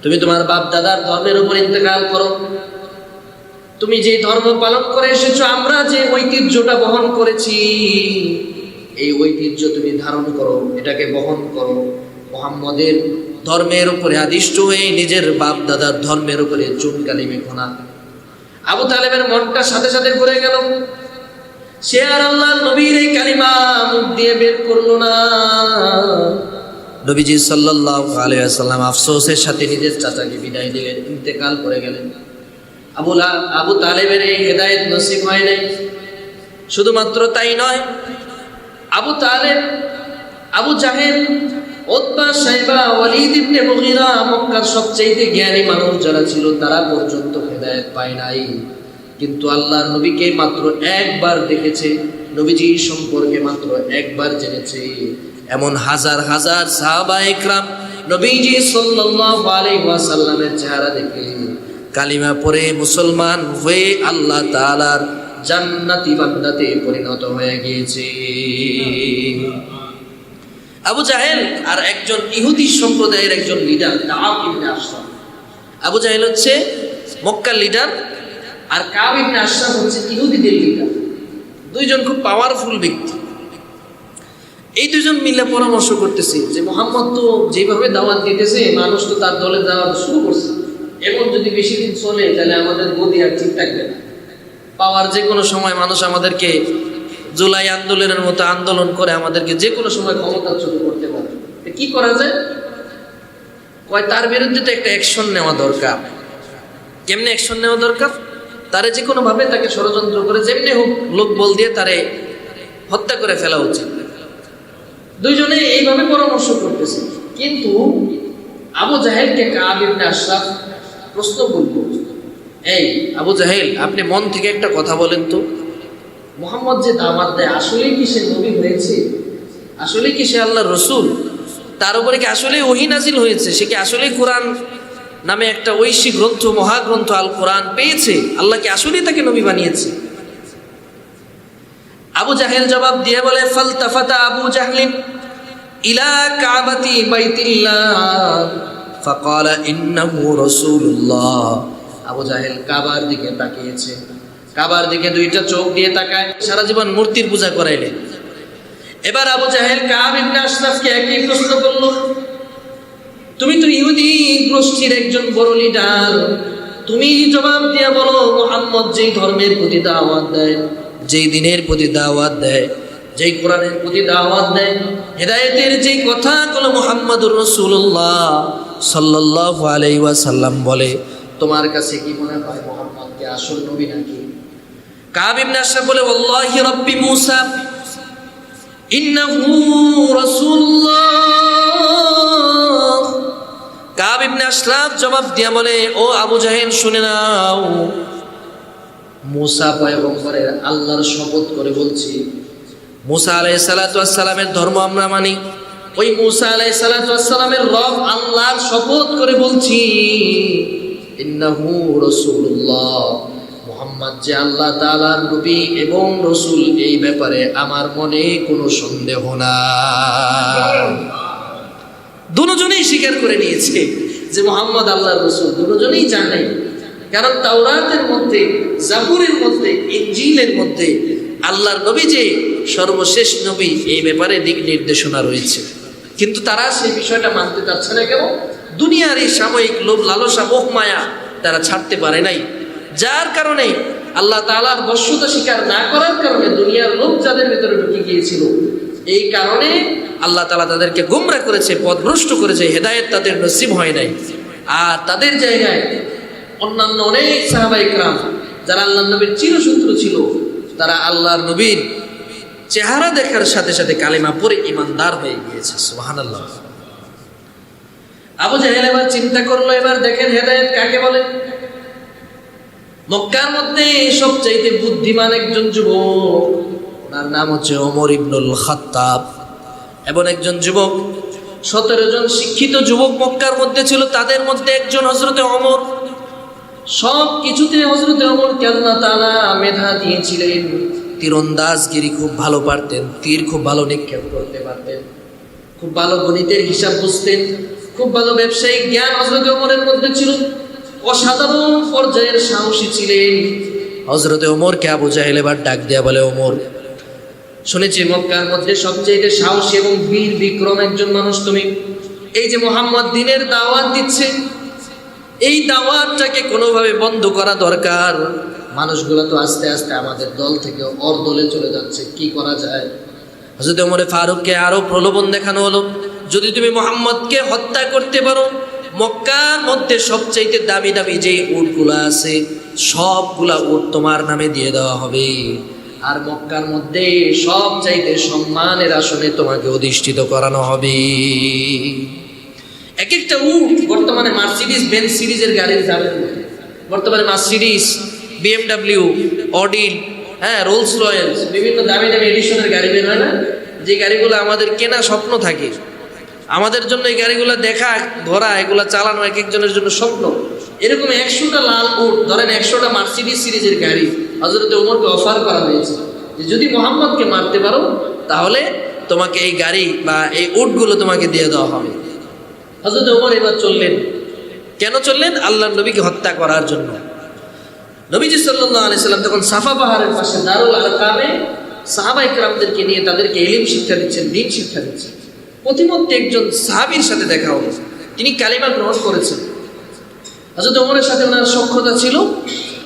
তুমি তোমার বাপ দাদার ধর্মের উপর ইন্তেকাল করো, তুমি যে ধর্ম পালন করে এসেছো, আমরা যে ঐতিহ্যটা বহন করেছি, এই ঐতিহ্য তুমি ধারণ করো, এটাকে বহন করো। মুহাম্মদের ধর্মের উপরে আদিষ্ট হয়ে নিজের বাপ দাদার ধর্মের উপরে চুনকালি মেখো না। আবু তালেবের মনটা সাথে সাথে ঘুরে গেল, সে আর আল্লাহর নবীর এই কালিমা মুখ দিয়ে বের করলো না। নবীজি সাল্লাল্লাহু আলাইহি ওয়াসাল্লাম আফসোসের সাথে নিজের চাচাকে বিদায় দিলেন, ইন্তেকাল করে গেলেন। আবু তালেবের এই হেদায়েত নসিব হয় নাই। শুধুমাত্র তাই নয়, আবু তালেব, আবু জাহেল, উতবা, শাইবা, ওয়ালিদ ইবনে মুগীরা, মক্কার সবচেয়ে জ্ঞানী মানুষ যারা ছিল, তারা পর্যন্ত হেদায়েত পায় নাই। কিন্তু আল্লাহর নবীকে মাত্র একবার দেখেছে, নবীজি সম্পর্কে মাত্র একবার জেনেছে, এমন হাজার হাজার সাহাবা ইকরাম নবীজি সাল্লাল্লাহু আলাইহি ওয়াসাল্লামের চেহারা দেখে কালিমা পড়ে মুসলমান হয়ে আল্লাহ তাআলার জান্নাতি বান্দাতে পরিণত হয়ে গিয়েছে। আবু জাহেল আর একজন ইহুদি সম্প্রদায়ের একজন লিডার কাব ইবনে আশরাফ। আবু জাহেল হচ্ছে মক্কার লিডার আর কাব ইবনে আশরাফ হচ্ছে ইহুদিদের লিডার। দুইজন খুব পাওয়ারফুল ব্যক্তি। এই দুজন মিলে পরামর্শ করতেছে যে মুহাম্মদ তো যেভাবে দাওয়াত দিতেছে, মানুষ তো তার দলে দাওয়াত শুরু করছে, এখন যদি বেশি দিন চলে তাহলে আমাদের গদি আর ঠিক থাকবে না। পাওয়ার যে কোনো সময় মানুষ আমাদেরকে জুলাই আন্দোলনের মতো আন্দোলন করে আমাদেরকে যে কোনো সময় ক্ষমতাচ্যুত করতে পারে। কি করা যায়? কয় তার বিরুদ্ধে তো একটা অ্যাকশন নেওয়া দরকার। কেমনে অ্যাকশন নেওয়া দরকার? তারে যে কোনো ভাবে তাকে ষড়যন্ত্র করে যেমনি হোক লোক বল দিয়ে তারে হত্যা করে ফেলা উচিত। দুইজনে এইভাবে পরামর্শ করতেছে, কিন্তু আবু জাহেলকে কাব ইবনে আশরাফ প্রশ্ন করল, এই আবু জাহেল, আপনি মন থেকে একটা কথা বলেন তো, মুহাম্মদ যে দাওয়াত দেয় আসলেই কি সে নবী হয়েছে? আসলেই কি সে আল্লাহর রসুল? তার উপরে কি আসলেই ওহী নাজিল হয়েছে? সে কি আসলেই কোরআন নামে একটা ঐশী গ্রন্থ, মহাগ্রন্থ আল কোরআন পেয়েছে? আল্লাহ কি আসলেই তাকে নবী বানিয়েছে? আবু জাহেল জবাব দিয়ে বলে, ফালতাফাতা আবু জাহলিন ইলা কাবাতি বাইতিল্লাহ ফাকালা ইন্নাহু রাসূলুল্লাহ। আবু জাহেল কাবার দিকে তাকিয়েছে, কাবার দিকে দুইটা চোখ দিয়ে তাকায়, সারা জীবন মূর্তির পূজা করাইলেন। এবার আবু জাহেল কাব ইবনে আশরাফকে একই প্রশ্ন করল, তুমি তো ইহুদি গোষ্ঠীর একজন বড় লিডার, তুমি জবাব দিয়ে বলো মুহাম্মদ যেই ধর্মের প্রতি দাওয়াত দেয়, যেই দিনের প্রতি দাওয়াত দেয়, যেই কোরআনের প্রতি দাওয়াত দেয়, হেদায়েতের যেই কথাগুলো মুহাম্মদুর রাসূলুল্লাহ সাল্লাল্লাহু আলাইহি ওয়াসাল্লাম বলে, তোমার কাছে কি মনে হয় মুহাম্মদ কি আসল নবী নাকি? কাব ইবনে আশরাফ বলে, ওয়াল্লাহি রাব্বি মূসা ইন্নাহু রাসূলুল্লাহ। কাব ইবনে আশরাফ জবাব দিয়া বলে, ও আবু জাহেল শুনে নাও, মূসা পয়গম্বরের আল্লাহর শপথ করে বলছি, মূসা আলাইহিস সালাতু ওয়াস সালামের ধর্ম আমরা মানি। ওই মূসা আলাইহিস সালাতু ওয়াস সালামের রব আল্লাহর শপথ করে বলছি, ইন্নাহু রাসূলুল্লাহ, মুহাম্মদ যে আল্লাহ তাআলার নবী এবং রাসূল, এই ব্যাপারে আমার মনে কোনো সন্দেহ নাই। দুজনেই স্বীকার করে নিয়েছে যে মুহাম্মদ আল্লাহর রাসূল, দুজনেই জানে। কারণ তাওরাতের মধ্যে, জাবুরের মধ্যে, ইনজিলের মধ্যে আল্লাহর নবী যে সর্বশেষ নবী এই ব্যাপারে দিক নির্দেশনা রয়েছে, কিন্তু তারা সেই বিষয়টা মানতে চাচ্ছে না। কেন? দুনিয়ার এই সাময়িক লোভ লালসা মোহ মায়া তারা ছাড়তে পারে নাই, যার কারণে আল্লাহ তাআলার বশ্যতা স্বীকার না করার কারণে দুনিয়ার লোভ যাদের ভিতরে ঢুকে গিয়েছিল, এই কারণে আল্লাহ তাআলা তাদেরকে গোমরাহ করেছে, পথভ্রষ্ট করেছে, হেদায়েত তাদের নসিব হয় নাই। আর তাদের জায়গায় অন্যান্য অনেক সাহাবায়ে কেরাম যারা আল্লাহর নবীর চিরশত্রু ছিল, তারা আল্লাহর নবীর চেহারা দেখার সাথে সাথে কালিমা পড়ে ঈমানদার হয়ে গিয়েছে। সুবহানাল্লাহ। আবু জাহেল এবার চিন্তা করলো, এবার দেখেন হেদায়েত কাকে বলে। মক্কার মধ্যে সবচাইতে বুদ্ধিমান একজন যুবক, ওনার নাম হচ্ছে ওমর ইবনুল খাত্তাব। এবং একজন যুবক, 17 জন শিক্ষিত যুবক মক্কার মধ্যে ছিল, তাদের মধ্যে একজন হযরতে ওমর। সব কিছুতে হযরতে ওমরকে আল্লাহ তাআলা মেধা দিয়েছিলেন। তীরন্দাজগিরি খুব ভালো পারতেন, তীর খুব ভালো নিক্ষেপ করতে পারতেন, খুব ভালো গণিতের হিসাব বুঝতেন, খুব ভালো ব্যবসায়িক জ্ঞান হযরতে ওমরের মধ্যে ছিল, অসাধারণ পর্যায়ের সাহসী ছিলেন। হযরতে ওমরকে আবু জাহেল এবার ডাক দেয়া বলে, ওমর, শুনেছি মক্কার মধ্যে সবচেয়ে সাহসী এবং বীর বিক্রম একজন মানুষ তুমি। এই যে মুহাম্মদ দ্বীনের দাওয়াত দিচ্ছে, এই দাওয়াতটাকে কোনোভাবে বন্ধ করা দরকার। মানুষগুলো তো আস্তে আস্তে আমাদের দল থেকে ওর দলে চলে যাচ্ছে, কি করা যায়? হযরত ওমর ফারুককে আরো প্রলোভন দেখানো হলো, যদি তুমি মুহাম্মদকে হত্যা করতে পারো, মক্কার মধ্যে সবচাইতে দামি দামি যে উটগুলা আছে সবগুলা উট তোমার নামে দিয়ে দেওয়া হবে, আর মক্কার মধ্যে সবচাইতে সম্মানের আসনে তোমাকে অধিষ্ঠিত করানো হবে। এক একটা উট বর্তমানে মার্সিডিজ বেঞ্জ সিরিজের গাড়ির দামের মধ্যে, বর্তমানে মার্সিডিজ, বিএমডব্লিউ, অডিল, রোলস রয়েলস, বিভিন্ন দামি দামি এডিশনের গাড়ি বের হয় না, যে গাড়িগুলো আমাদের কেনা স্বপ্ন থাকে, আমাদের জন্য এই গাড়িগুলো দেখা ধরা, এগুলা চালানো এক একজনের জন্য স্বপ্ন। এরকম 100টা লাল উট, ধরেন 100টা মার্সিডিজ সিরিজের গাড়ি হযরত ওমরকে অফার করা হয়েছে যে যদি মুহাম্মদকে মারতে পারো তাহলে তোমাকে এই গাড়ি বা এই উটগুলো তোমাকে দিয়ে দেওয়া হবে। হযরত ওমর এবার চললেন। কেন চললেন? আল্লাহর নবীকে হত্যা করার জন্য। নবীজি সাল্লাল্লাহু আলাইহি সাল্লাম তখন সাফা পাহাড়ের পাশে দারুল আরকামে সাহাবায়ে কেরামদেরকে নিয়ে তাদেরকে ইলম শিক্ষা দিচ্ছেন, দ্বীন শিক্ষা দিচ্ছেন। প্রতিমধ্যে একজন সাহাবীর সাথে দেখা হলো, তিনি কালিমা গ্রহণ করেছেন। হযরত ওমরের সাথে ওনার সখ্যতা ছিল।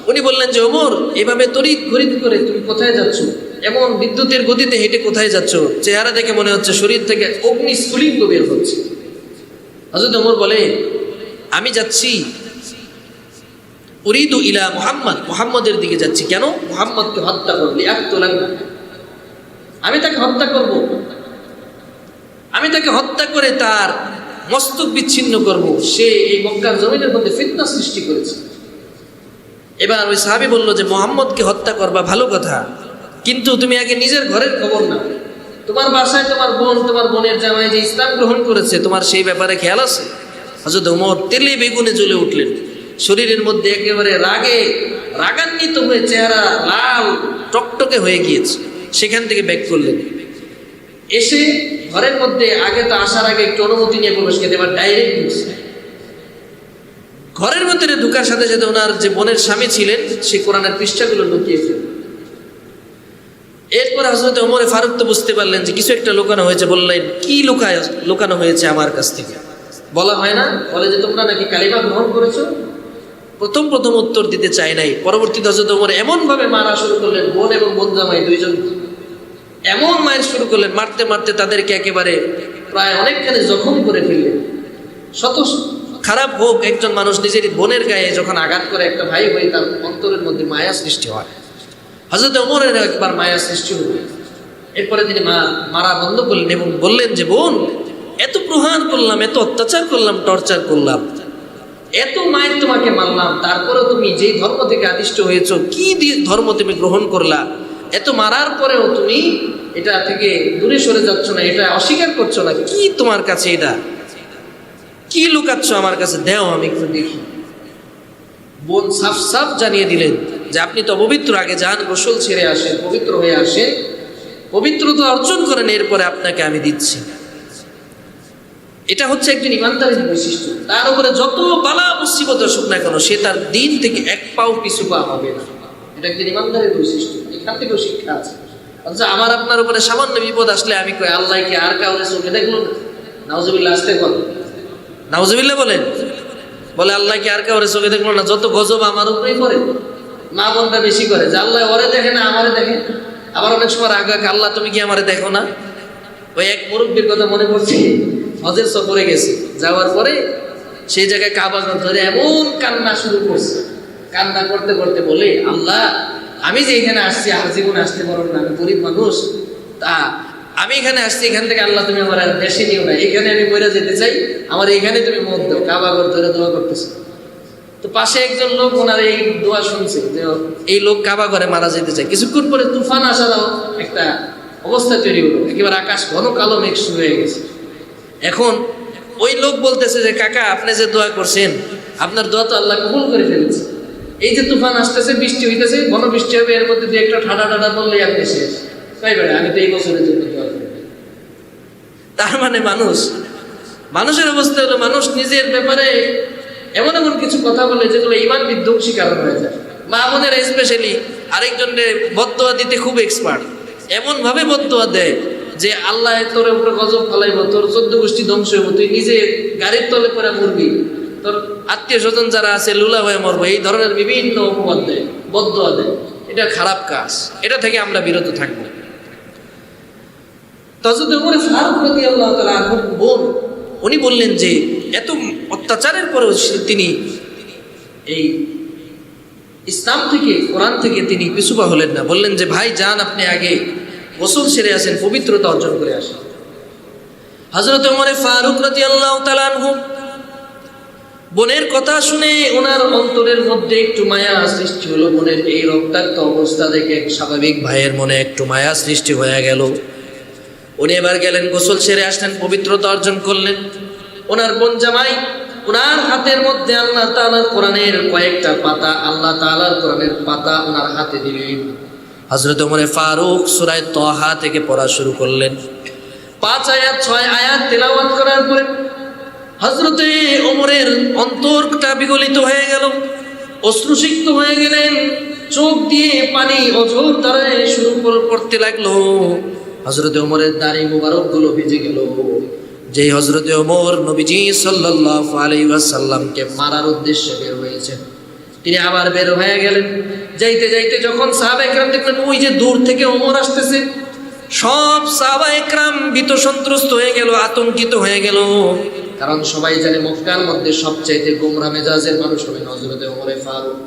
উনি বললেন যে ওমর, এভাবে তড়িৎ ঘড়িৎ করে তুমি কোথায় যাচ্ছ? এমন বিদ্যুতের গতিতে হেঁটে কোথায় যাচ্ছ? চেহারা দেখে মনে হচ্ছে শরীর থেকে অগ্নি স্ফুলিঙ্গ বের হচ্ছে। হযরত ওমর বলে, আমি যাচ্ছি উরিদু ইলা মুহাম্মদ, মুহাম্মদের দিকে যাচ্ছি। কেন? মুহাম্মদকে হত্যা করলি আমি তাকে হত্যা করব, আমি তাকে হত্যা করে তার মস্তক বিচ্ছিন্ন করব। সে এই মক্কার জমিনের মধ্যে ফিতনা সৃষ্টি করেছে। এবার ওই সাহাবী বলল যে মুহাম্মদকে হত্যা করবা ভালো কথা, কিন্তু তুমি আগে নিজের ঘরের খবর নাও। তোমার বাসায় তোমার বোন, তোমার বোনের জামাই যে ইসলাম গ্রহণ করেছে, তোমার সেই ব্যাপারে খেয়াল আছে? হযরত ওমর তেলে বেগুনে জ্বলে উঠলেন। শরীরের মধ্যে একেবারে রাগান্বিত হয়ে চেহারা লাল টকটকে হয়ে গিয়েছে। সেখান থেকে ব্যাক করলেন। এসে ঘরের মধ্যে আগে তো আসার আগে একটু অনুমতি নিয়ে প্রবেশ করতে, এবার ডাইরেক্ট ঢুকছে। ঘরের মধ্যে ঢুকার সাথে সাথে ওনার যে বোনের স্বামী ছিলেন সে কোরআনের পৃষ্ঠাগুলো লুকিয়ে ফেললেন। এরপর হযরত ওমর ফারুক তো বুঝতে পারলেন যে কিছু একটা লুকানো হয়েছে। বললেন, কি লুকানো হয়েছে আমার কাছ থেকে? বলা হয় না, বলে যে তোমরা নাকি কালিমা গ্রহণ করেছো। প্রথম উত্তর দিতে চায় নাই। পরবর্তীতে হযরত ওমর এমন ভাবে মারা শুরু করলেন, বোন এবং বোন জামাই দুইজন এমন মায়ের শুরু করলেন, মারতে মারতে তাদেরকে একেবারে প্রায় অনেকখানি জখম করে ফেললেন। শত খারাপ হোক, একজন মানুষ নিজের বোনের গায়ে যখন আঘাত করে একটা ভাই হয়ে তার অন্তরের মধ্যে মায়া সৃষ্টি হয়। হযরত ওমরের একবার মায়া সৃষ্টি হল। এরপরে তিনি মারা বন্ধ করলেন এবং বললেন যে বোন, এত প্রহার করলাম, এত অত্যাচার করলাম, টর্চার করলাম, এত মায়ের তোমাকে মারলাম, তারপরেও তুমি যেই ধর্ম থেকে আদিষ্ট হয়েছ, কি ধর্ম তুমি গ্রহণ করলা? এত মারার পরেও তুমি এটা থেকে দূরে সরে যাচ্ছ না, এটা অস্বীকার করছো না। কি তোমার কাছে এটা? কি লুকাচ্ছ আমার কাছে? দেও আমি একটু দেখি। বোন সাফ সাফ জানিয়ে দিলেন যে আপনি তো অপবিত্র, আগে যান, গোসল ছেড়ে আসেন, পবিত্র হয়ে আসেন, পবিত্রতা অর্জন করেন, এরপরে আপনাকে আমি দিচ্ছি। এটা হচ্ছে একজন ইমানদারের বৈশিষ্ট্য। তার উপরে যত বালা মুসিবত আসুক না কেন, সে তার দিন থেকে এক পাও পিছু পা হবে না। এটা একজন ইমানদারের বৈশিষ্ট্য। এখান থেকেও শিক্ষা আছে। অথচ আমার আপনার উপরে সামান্য বিপদ আসলে আমি কই আল্লাহ কি আর কাউরে চোখে দেখলো না? নাউজুবিল্লাহ, আসতে বল, নাউজুবিল্লাহ বলেন। বলে আল্লাহ কি আর কাউরে চোখে দেখলো না? যত গজব আমার উপরেই পড়ে। মা বোনটা বেশি করে যে আল্লাহ ওরে দেখে না, আমারে দেখে। আবার অনেক সময় রাগা, আল্লাহ তুমি কি আমারে দেখো না? ওই এক মুরব্বীর কথা মনে পড়ছে, হজের সফরে গেছে, যাওয়ার পরে সেই জায়গায় কাবা ধরে এমন কান্না শুরু করছে। কান্না করতে করতে বলে, আল্লাহ আমি যে এখানে আসছি, আর জীবনে আসতে পারো না, আমি গরিব মানুষ, তা আমি এখানে আসছি, এখান থেকে আল্লাহ তুমি আমার দেশে নিও না, এখানে আমি মরে যেতে চাই, আমার এখানে তুমি মত দাও। কাবা ধরে দোয়া করতেছে। তো পাশে একজন লোক ওনার এই দোয়া শুনছে যে এই লোক কাবা ঘরে মারা যেতে চায়। কিছুক্ষণ পরে তুফান আসারও একটা অবস্থা তৈরি হলো, একেবারে আকাশ ঘন কালো মেঘ শুরু হয়ে গেছে। এখন ওই লোক বলতেছে যে কাকা, আপনি যে দোয়া করছেন, আপনার দোয়া তো আল্লাহ কবুল করে ফেলেছে। এই যে তুফান আসতেছে, বৃষ্টি হইতেছে, ঘন বৃষ্টি হবে, এর মধ্যে যে একটা ঠাডা বললেই আপনি শেষ। তাই বেড়ে আমি তো এই বছরের জন্য দোয়া করি। তার মানে মানুষের অবস্থা হলো, মানুষ নিজের ব্যাপারে এমন কিছু কথা বলে যেগুলো ইমান বিধ্বংসী কারণ হয়ে যায়। মা বোনের স্পেশালি আরেকজনের বদদোয়া দিতে খুব এক্সপার্ট। এমন ভাবে বদদোয়া দেয় যে আল্লাহ তোর উপরে গজব ফলাইব, তোর 14 গোষ্ঠী ধ্বংস হইব, তুই নিজে গাড়ির তলে পরে মরবি, তোর আত্মীয় স্বজন যারা আছে লুলা হয়ে মরবো, এই ধরনের বিভিন্ন অপবাদ দেয়, বদদোয়া দেয়। এটা খারাপ কাজ, এটা থেকে আমরা বিরত থাকবো। হযরত ওমর ফারুক রাদিয়াল্লাহু তাআলা আনহু বোন, উনি বললেন যে এত অত্যাচারের পরেও তিনি এই ইসলাম থেকে, কোরআন থেকে তিনি পিছুপা হলেন না। বললেন যে ভাই যান, আপনি আগে গোসল সেরে আসেন, পবিত্রতা অর্জন করে আসেন। হযরত ওমর ফারুক রাদিয়াল্লাহু তাআলা আনহু বোনের কথা শুনে ওনার অন্তরের মধ্যে একটু মায়া সৃষ্টি হলো। বোনের এই রক্তাক্ত অবস্থা দেখে স্বাভাবিক ভাইয়ের মনে একটু মায়া সৃষ্টি হয়ে গেল। উনি এবার গেলেন, গোসল সেরে আসলেন, পবিত্রতা অর্জন করলেন। ওনার বোন জামাই ওনার হাতের মধ্যে আল্লাহ তাআলার কোরআনের কয়েকটা পাতা, আল্লাহ তাআলার কোরআনের পাতা ওনার হাতে দিলেন। হযরত ওমর ফারুক সূরা তাহা থেকে পড়া শুরু করলেন। 5 আয়াত 6 আয়াত তেলাওয়াত করার পরে হযরত ওমরের অন্তরটা বিগলিত হয়ে গেল, অশ্রুসিক্ত হয়ে গেলেন, চোখ দিয়ে পানি অঝোর ধারায় শুরু পড়তে লাগলো। হযরত ওমরের দাড়ি মুবারক গুলো ভিজে গেল। যে হযরত ওমর নবীজি সাল্লাল্লাহু আলাইহি ওয়াসাল্লামকে মারার উদ্দেশ্যে বের হয়েছেন, তিনি আবার বের হয়ে গেলেন। যাইতে যাইতে যখন সাহাবায়ে কেরাম দেখলেন ওই যে দূর থেকে ওমর আসতেছে, সব সাহাবায়ে কেরাম ভীত সন্ত্রস্ত হয়ে গেল, আতঙ্কিত হয়ে গেল। কারণ সবাই জানে মক্কার মধ্যে সবচাইতে গোমরা মেজাজের মানুষ হলেন হযরত ওমর ফারুক,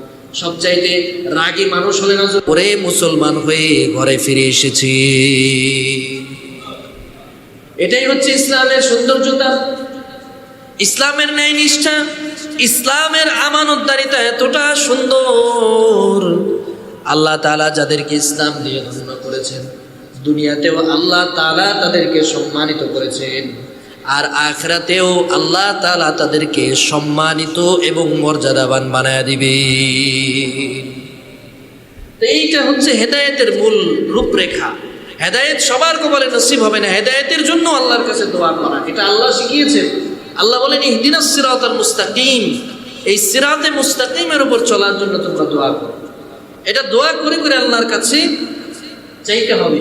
সবচাইতে রাগী মানুষ হলেন হযরত ওমর। মুসলমান হয়ে ঘরে ফিরে এসেছি। এটাই হচ্ছে ইসলামের সৌন্দর্যতা, ইসলামের ন্যায় নিষ্ঠা, ইসলামের আমানতদারিতা এতটা সুন্দর। আল্লাহ তাআলা যাদেরকে ইসলাম দিয়ে ধন্য করেছেন, দুনিয়াতেও আল্লাহ তাআলা তাদেরকে সম্মানিত করেছেন, আর আখিরাতেও আল্লাহ তাআলা তাদেরকে সম্মানিত এবং মর্যাদাবান বানায় দিবে। তো এইটা হচ্ছে হেদায়েতের মূল রূপরেখা। হেদায়েত সবার কপালে নসিব হবে না, হেদায়েতের জন্য আল্লাহর কাছে দোয়া করা, এটা আল্লাহ শিখিয়েছেন। আল্লাহ বলেন ইহদিনাস সিরাতাল মুস্তাকিম, এই সিরাতে মুস্তাকিমের উপর চলার জন্য তোমরা দোয়া করো। এটা দোয়া করে করে আল্লাহর কাছে চাইতে হবে।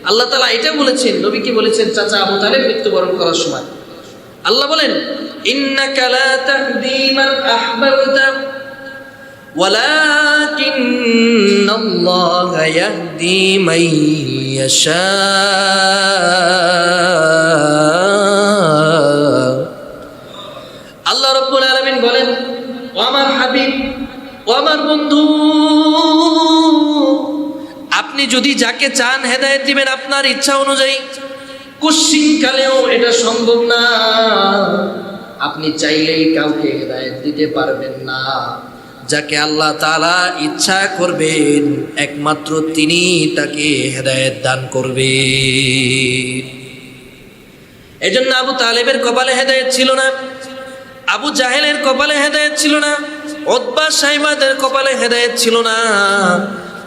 আল্লাহ তাআলা এটা বলেছেন, নবী কি বলেছেন চাচা আবু তালেব মৃত্যুবরণ করার সময়, আল্লাহ বলেন ইন্নাকা লা তাহদি মান আহবাবতা ওয়ালাকিন্নাল্লাহা ইয়াহদি মান ইয়াশা। আল্লাহ রাব্বুল আলামিন বলেন, ও আমার হাবিব, ও আমার বন্ধু, আপনি যদি যাকে চান হেদায়েত দিবেন আপনার ইচ্ছা অনুযায়ী। কুশ্চিনকালেও এটা সম্ভব না, আপনি চাইলেই কাউকে হেদায়েত দিতে পারবেন না। যাকে আল্লাহ তাআলা ইচ্ছা করবেন একমাত্র তিনি তাকে হেদায়েত দান করবেন। এজন্য আবু তালেবের কপালে হেদায়েত ছিল না, আবু জাহেলের কপালে হেদায়েত ছিল না, উতবা সাইবাদের কপালে হেদায়েত ছিল না।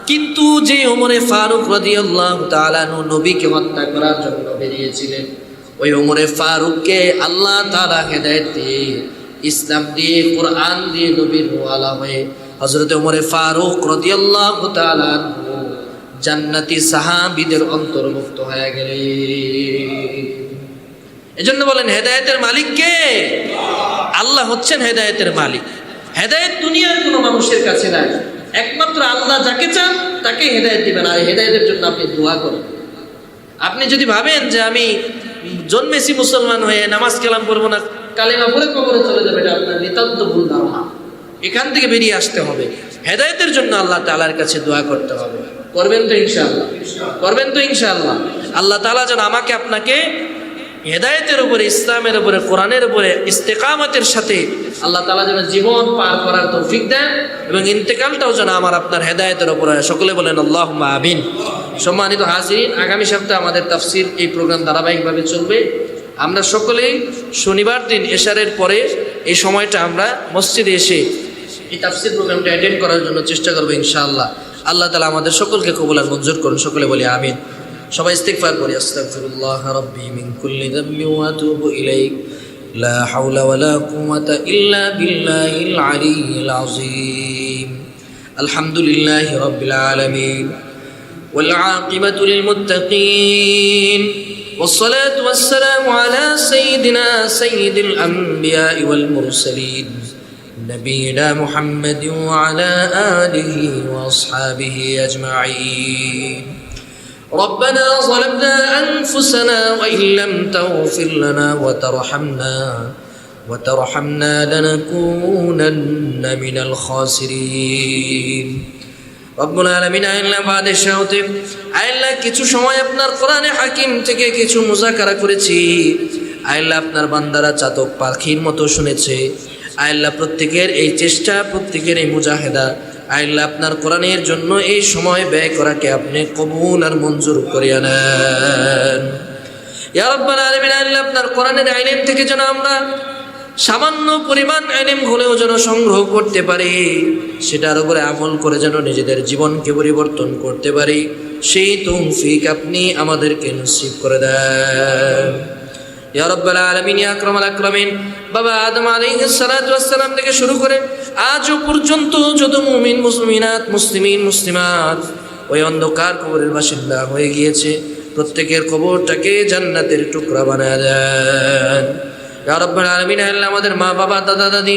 কিন্তু যে ওমরে ফারুক রাদিয়াল্লাহু তাআলা নবীকে হত্যা করার জন্য বেরিয়েছিলেন, ওই ওমরে ফারুককে আল্লাহ তাআলা হেদায়েত দিয়ে, ইসলাম দিয়ে, কোরআন দিয়ে নবীর ওয়ালা হয়ে হযরত ওমরে ফারুক রাদিয়াল্লাহু তাআলা জান্নাতি সাহাবীদের অন্তর্ভুক্ত হয়ে গেলেন। এজন্য বলেন হেদায়েতের মালিক কে? আল্লাহ হচ্ছেন হেদায়েতের মালিক। হেদায়েত দুনিয়ার কোনো মানুষের কাছে নাই, একমাত্র আল্লাহ যাকে চান তাকে হেদায়েত দিবেন। আর হেদায়েতের জন্য আপনি দোয়া করেন। আপনি যদি ভাবেন যে আমি জন্মেছি মুসলমান হয়ে নামাজ কালাম পড়বো না, কালেমা পড়ে কবরে চলে যাবে, এটা আপনার নিতান্ত ভুল ধারণা। এখান থেকে বেরিয়ে আসতে হবে। হেদায়েতের জন্য আল্লাহ তাআলার কাছে দোয়া করতে হবে। করবেন তো ইনশাআল্লাহ? করবেন তো ইনশাআল্লাহ? আল্লাহ তাআলা যেন আমাকে আপনাকে হেদায়েতের উপরে, ইসলামের উপরে, কোরআনের উপরে ইস্তেকামতের সাথে আল্লাহ তাআলা যেন জীবন পার করার তৌফিক দেন, এবং ইন্তেকালটাও যেন আমার আপনার হেদায়েতের উপরে। সকলে বলেন আল্লাহুম্মা আমিন। সম্মানিত হাজিরিন, আগামী সপ্তাহে আমাদের তাফসীর এই প্রোগ্রাম ধারাবাহিকভাবে চলবে। আমরা সকলেই শনিবার দিন এশারের পরে এই সময়টা আমরা মসজিদে এসে এই তাফসীর প্রোগ্রামটা অ্যাটেন্ড করার জন্য চেষ্টা করবো ইনশাআল্লাহ। আল্লাহ তাআলা আমাদের সকলকে কবুল আর মঞ্জুর করুন। সকলে বলি আমিন। সবাই ইস্তিগফার করি, আস্তাগফিরুল্লাহ রাব্বি মিন কুল্লি যামবি ওয়া আতুবু ইলাইহি, লা হাওলা ওয়ালা কুওয়াতা ইল্লা বিল্লাহিল আলিয়্যিল আযীম। আলহামদুলিল্লাহি রাব্বিল আলামিন ওয়াল আকিবাতু লিল মুত্তাকিন, والصلاة والسلام على سيدنا سيد الأنبياء والمرسلين نبينا محمد وعلى آله وأصحابه أجمعين. ربنا ظلمنا أنفسنا وإن لم تغفر لنا وترحمنا لنكونن من الخاسرين. রব্বুল আলামিন আল্লাহ বাদশাহ হতে আল্লাহ কিছু সময় আপনার কোরআনে হাকিম থেকে কিছু মুযাকারা করেছি। আল্লাহ আপনার বান্দারা চাতক পাখির মতো শুনেছে। আল্লাহ প্রত্যেকের এই চেষ্টা, প্রত্যেকের এই মুজাহিদা, আল্লাহ আপনার কোরআনের জন্য এই সময় ব্যয় করাকে আপনি কবুল আর মঞ্জুর করিয়া নেন। ইয়া রাব্বাল আলামিন, আল্লাহ আপনার কোরআনের ইলম থেকে যেন আমরা সামান্য পরিমাণ ইলম হলেও যেন সংগ্রহ করতে পারি, সেটার উপরে আমল করে যেন নিজেদের জীবনকে পরিবর্তন করতে পারি, সেই তৌফিক আপনি আমাদেরকে নসিব করে দেন ইয়া রাব্বাল আলামিন, ইয়া আকরামাল আকরামিন। বাবা আদম আলাইহিস সালাতু ওয়াস সালাম থেকে শুরু করে আজও পর্যন্ত যত মুমিন মুসলিমাত মুসলিমিন মুসলিমাত ওই অন্ধকার কবরের বাসিন্দা হয়ে গিয়েছে, প্রত্যেকের কবরটাকে জান্নাতের টুকরা বানায় দেন ইয়া রাব্বাল আলামিন। আল্লাহ আমাদের মা বাবা দাদা দাদি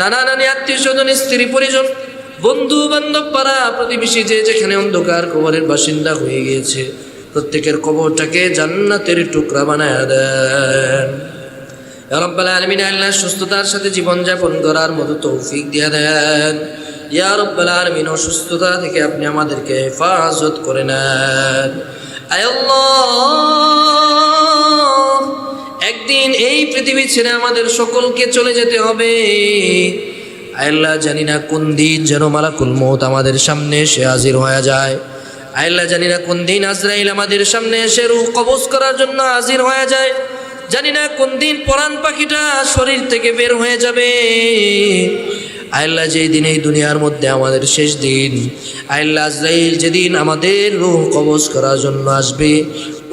নানা নানি আত্মীয় স্বজন স্ত্রী পরিজন বন্ধু বান্ধব পাড়া প্রতিবেশী যে যেখানে অন্ধকার কবরের বাসিন্দা হয়ে গিয়েছে, প্রত্যেকের কবরটাকে জান্নাতের টুকরা বানায় দেন ইয়া রাব্বাল আলামিন। আল্লাহ সুস্থতার সাথে জীবনযাপন করার মতো তৌফিক দিয়ে দেন ইয়া রাব্বাল আলামিন। অসুস্থতা থেকে আপনি আমাদেরকে হেফাজত করে নেন আয় আল্লাহ। একদিন এই পৃথিবী ছেড়ে আমাদের সকলকে চলে যেতে হবে আল্লাহ, জানি না কোন দিন যেন মালাকুল মউত আমাদের সামনে এসে হাজির হয়ে যায় আল্লাহ, জানি না কোন দিন আজরাইল আমাদের সামনে এসে রূহ কবজ করার জন্য হাজির হয়ে যায়, জানি না কোন দিন পরাণ পাখিটা শরীর থেকে বের হয়ে যাবে আল্লাহ। যেই দিন এই দুনিয়ার মধ্যে আমাদের শেষ দিন আল্লাহ, আজরাইল যেদিন আমাদের রূহ কবজ করার জন্য আসবে,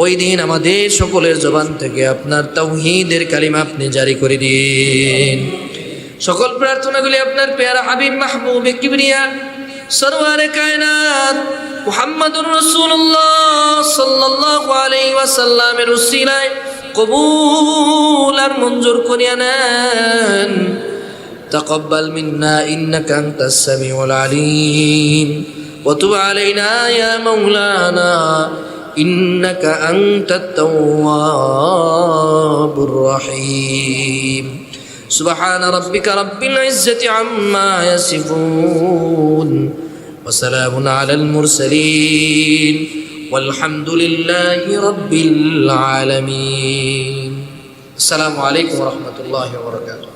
ওই দিন আমাদের সকলের জবান থেকে আপনার তাওহীদের কালিমা আপনি জারি করে দিন। সকল প্রার্থনাগুলি আপনার পেয়ারা হাবিব মাহবুবে কিবরিয়া সরওয়ারে কায়নাত মুহাম্মাদুর রাসূলুল্লাহ সাল্লাল্লাহু আলাইহি ওয়াসাল্লামের উসিলায় কবুল আর মঞ্জুর করিয়া নেন। তাকাব্বাল মিন্না ইন্নাকা আনতাস সামিউল আলিম ওয়া তুব আলাইনা ইয়া মাওলানা ইন্নাকা আনতাত তাওয়াবুর রহিম। سبحان ربك رب العزة عما يصفون وسلام على المرسلين والحمد لله رب العالمين. السلام عليكم ورحمة الله وبركاته.